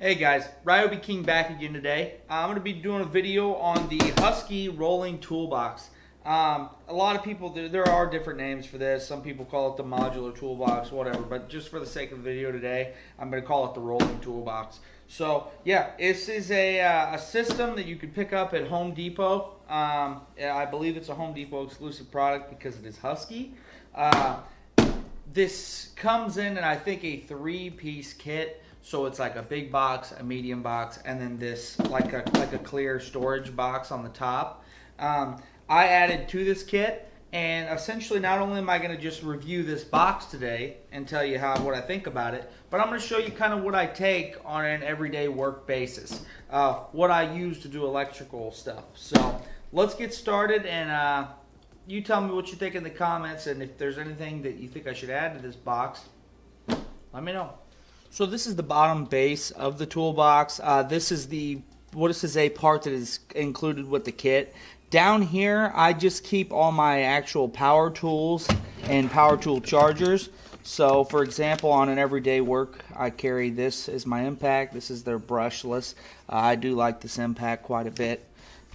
Hey guys, Ryobi King back again today. I'm going to be doing a video on the Husky rolling toolbox. A lot of people, there are different names for this. Some people call it the modular toolbox, whatever. But just for the sake of the video today, I'm going to call it the rolling toolbox. So yeah, this is a system that you can pick up at Home Depot. I believe it's a Home Depot exclusive product because it is Husky. This comes in I think a 3-piece kit. So it's like a big box, a medium box, and then this like a clear storage box on the top. I added to this kit, and essentially not only am I going to just review this box today and tell you what I think about it, but I'm going to show you kind of what I take on an everyday work basis, what I use to do electrical stuff. So let's get started, and you tell me what you think in the comments, and if there's anything that you think I should add to this box, let me know. So this is the bottom base of the toolbox. This is a part that is included with the kit. Down here, I just keep all my actual power tools and power tool chargers. So for example, on an everyday work, I carry this as my impact. This is their brushless. I do like this impact quite a bit.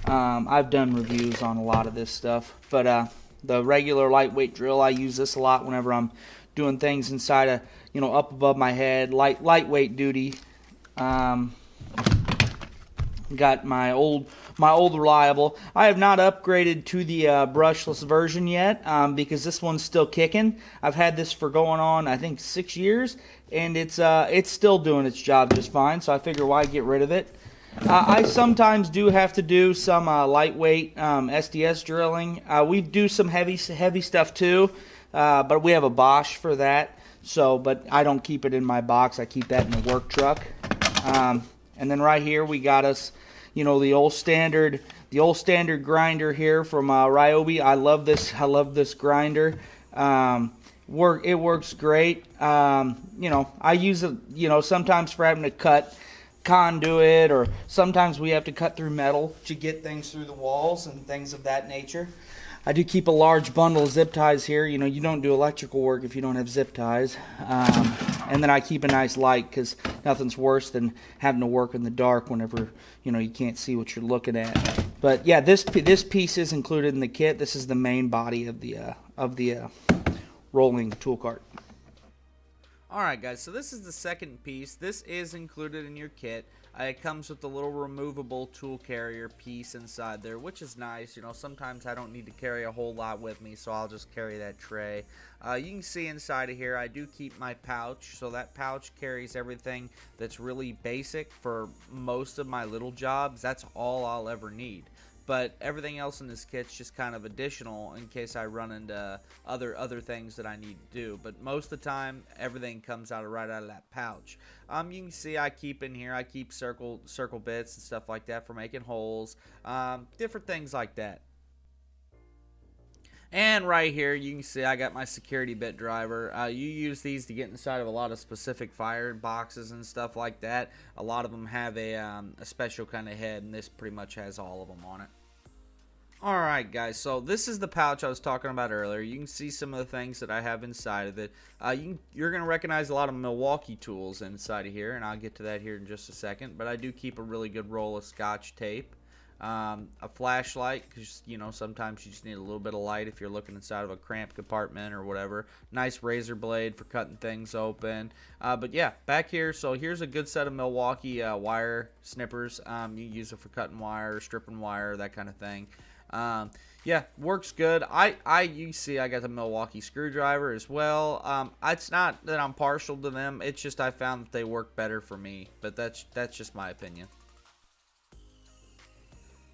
I've done reviews on a lot of this stuff, but the regular lightweight drill, I use this a lot whenever I'm doing things inside of, up above my head, lightweight duty. Got my old reliable. I have not upgraded to the brushless version yet because this one's still kicking. I've had this for going on I think 6 years, and it's still doing its job just fine. So I figure why get rid of it. I sometimes do have to do some lightweight SDS drilling. We do some heavy stuff too, but we have a Bosch for that. So, but I don't keep it in my box. I keep that in the work truck. And then right here we got us, the old standard grinder here from Ryobi. I love this grinder. It works great. I use it, sometimes for having to cut conduit, or sometimes we have to cut through metal to get things through the walls and things of that nature. I do keep a large bundle of zip ties here. You don't do electrical work if you don't have zip ties. And then I keep a nice light, because nothing's worse than having to work in the dark whenever you can't see what you're looking at. But yeah, this piece is included in the kit. This is the main body of the rolling tool cart. Alright guys, so this is the second piece. This is included in your kit. It comes with the little removable tool carrier piece inside there, which is nice. Sometimes I don't need to carry a whole lot with me, so I'll just carry that tray. You can see inside of here I do keep my pouch, so that pouch carries everything that's really basic for most of my little jobs. That's all I'll ever need. But everything else in this kit's just kind of additional in case I run into other things that I need to do. But most of the time, everything comes right out of that pouch. You can see I keep in here, I keep circle bits and stuff like that for making holes, different things like that. And right here, you can see I got my security bit driver. You use these to get inside of a lot of specific fire boxes and stuff like that. A lot of them have a special kind of head, and this pretty much has all of them on it. Alright guys, so this is the pouch I was talking about earlier. You can see some of the things that I have inside of it. You're going to recognize a lot of Milwaukee tools inside of here, and I'll get to that here in just a second. But I do keep a really good roll of Scotch tape. A flashlight, because sometimes you just need a little bit of light if you're looking inside of a cramped compartment or whatever. Nice razor blade for cutting things open. But yeah, back here, so here's a good set of Milwaukee wire snippers. You use it for cutting wire, stripping wire, that kind of thing. Yeah, works good. You see I got the Milwaukee screwdriver as well. It's not that I'm partial to them, it's just I found that they work better for me, but that's just my opinion.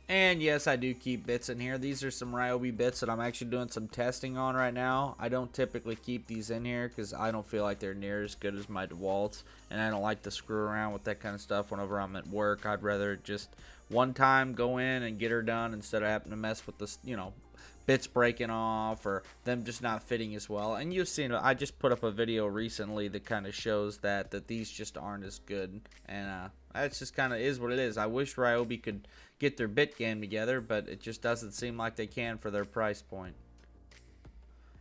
And yes, I do keep bits in here. These are some Ryobi bits that I'm actually doing some testing on right now. I don't typically keep these in here because I don't feel like they're near as good as my DeWalt's, and I don't like to screw around with that kind of stuff whenever I'm at work. I'd rather just one time go in and get her done instead of having to mess with this, bits breaking off or them just not fitting as well. And you've seen, I just put up a video recently that kind of shows that these just aren't as good, and that's just kind of is what it is. I wish Ryobi could get their bit game together, but it just doesn't seem like they can for their price point.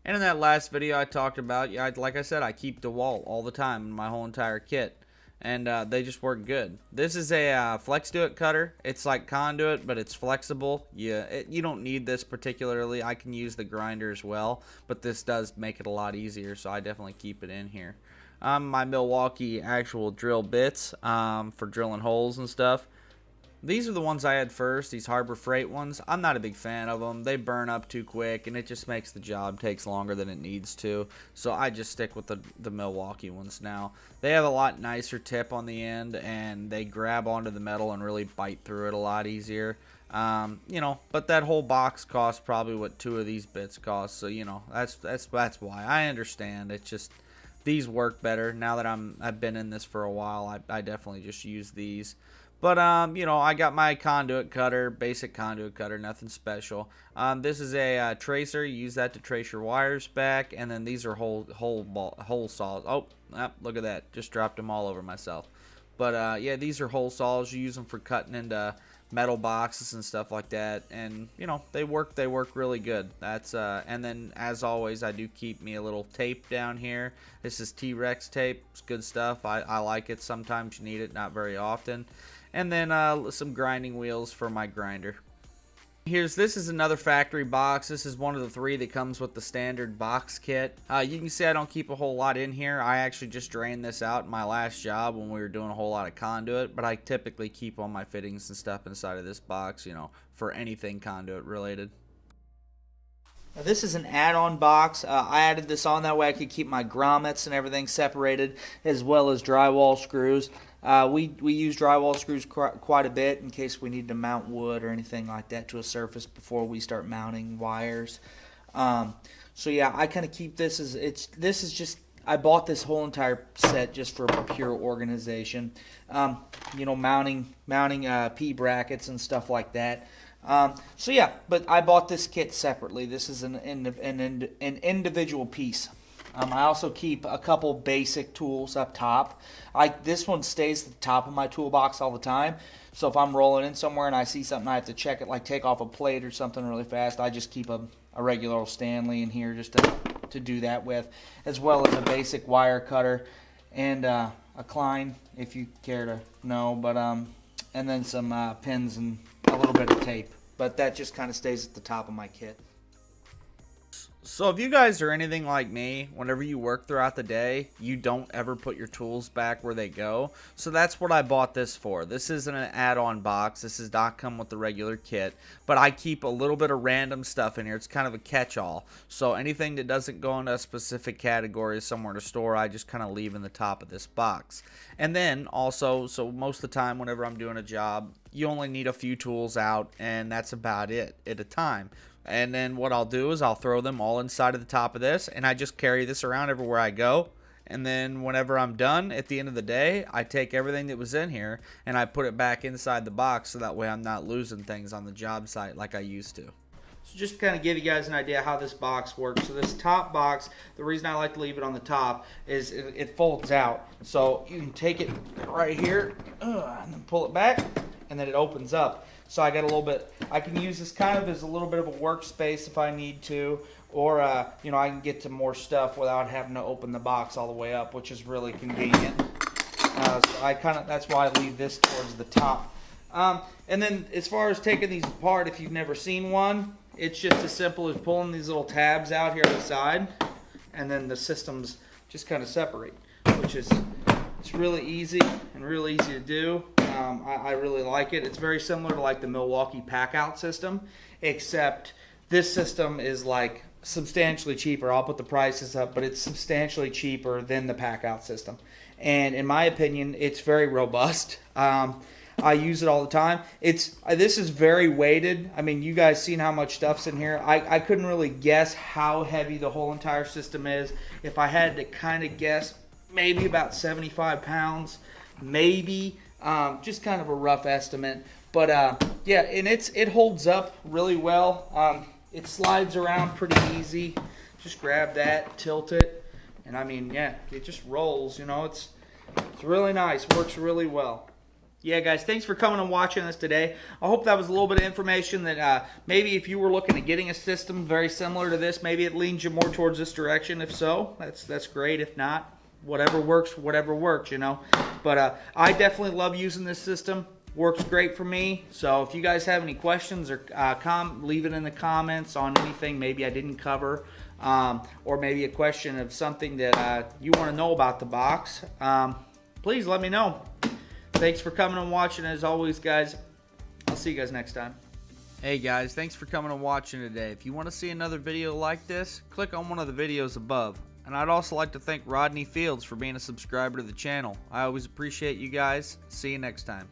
And in that last video I talked about, like I said, I keep DeWalt all the time in my whole entire kit. and they just work good. This is a flex do it cutter. It's like conduit, but it's flexible. You don't need this particularly. I can use the grinder as well, but this does make it a lot easier, so I definitely keep it in here. My Milwaukee actual drill bits for drilling holes and stuff. These are the ones I had first, these Harbor Freight ones. I'm not a big fan of them. They burn up too quick, and it just makes the job takes longer than it needs to. So I just stick with the Milwaukee ones now. They have a lot nicer tip on the end, and they grab onto the metal and really bite through it a lot easier. But that whole box costs probably what 2 of these bits cost. So that's why. I understand. It's just these work better now that I've been in this for a while. I definitely just use these. But, I got my conduit cutter, basic conduit cutter, nothing special. This is a tracer. You use that to trace your wires back. And then these are hole saws. Oh, look at that. Just dropped them all over myself. But, yeah, these are hole saws. You use them for cutting into metal boxes and stuff like that. And, they work really good. And then, as always, I do keep me a little tape down here. This is T-Rex tape. It's good stuff. I like it. Sometimes you need it, not very often. And then some grinding wheels for my grinder. This is another factory box. This is one of the 3 that comes with the standard box kit. You can see I don't keep a whole lot in here. I actually just drained this out in my last job when we were doing a whole lot of conduit, but I typically keep all my fittings and stuff inside of this box, for anything conduit related. Now, this is an add-on box. I added this on that way I could keep my grommets and everything separated, as well as drywall screws. We use drywall screws quite a bit in case we need to mount wood or anything like that to a surface before we start mounting wires. So yeah, I kind of keep this as this is just, I bought this whole entire set just for pure organization. Mounting P brackets and stuff like that. So yeah, but I bought this kit separately. This is an individual piece. I also keep a couple basic tools up top. This one stays at the top of my toolbox all the time. So if I'm rolling in somewhere and I see something I have to check it, like take off a plate or something really fast, I just keep a regular old Stanley in here just to do that with, as well as a basic wire cutter and a Klein, if you care to know. But and then some pins and a little bit of tape. But that just kind of stays at the top of my kit. So if you guys are anything like me, whenever you work throughout the day, you don't ever put your tools back where they go. So that's what I bought this for. This isn't an add-on box. This does not come with the regular kit. But I keep a little bit of random stuff in here. It's kind of a catch-all. So anything that doesn't go into a specific category somewhere to store, I just kind of leave in the top of this box. And then also, so most of the time whenever I'm doing a job, you only need a few tools out, and that's about it at a time. And then what I'll do is I'll throw them all inside of the top of this, and I just carry this around everywhere I go. And then whenever I'm done at the end of the day, I take everything that was in here and I put it back inside the box, so that way I'm not losing things on the job site like I used to. So just to kind of give you guys an idea how this box works. So this top box, the reason I like to leave it on the top is it folds out. So you can take it right here and then pull it back, and then it opens up. So I got a little bit, I can use this kind of as a little bit of a workspace if I need to, or I can get to more stuff without having to open the box all the way up, which is really convenient. So that's why I leave this towards the top. And then as far as taking these apart, if you've never seen one, it's just as simple as pulling these little tabs out here on the side, and then the systems just kind of separate, which is, it's really easy and really easy to do. I really like it. It's very similar to like the Milwaukee pack-out system, except this system is like substantially cheaper. I'll put the prices up, but it's substantially cheaper than the pack-out system. And in my opinion, it's very robust. I use it all the time. This is very weighted. I mean, you guys seen how much stuff's in here. I couldn't really guess how heavy the whole entire system is. If I had to kind of guess, maybe about 75 pounds, maybe. Just kind of a rough estimate. But yeah, and it holds up really well. It slides around pretty easy. Just grab that, tilt it, and I mean, yeah, it just rolls. It's really nice. Works really well. Yeah, guys, thanks for coming and watching this today. I hope that was a little bit of information that maybe if you were looking at getting a system very similar to this, maybe it leans you more towards this direction. If so, that's great. If not, whatever works, you know. But I definitely love using this system. Works great for me. So if you guys have any questions or leave it in the comments on anything maybe I didn't cover, or maybe a question of something that you want to know about the box, please let me know. Thanks for coming and watching. As always, guys, I'll see you guys next time. Hey guys, thanks for coming and watching today. If you want to see another video like this, click on one of the videos above. And I'd also like to thank Rodney Fields for being a subscriber to the channel. I always appreciate you guys. See you next time.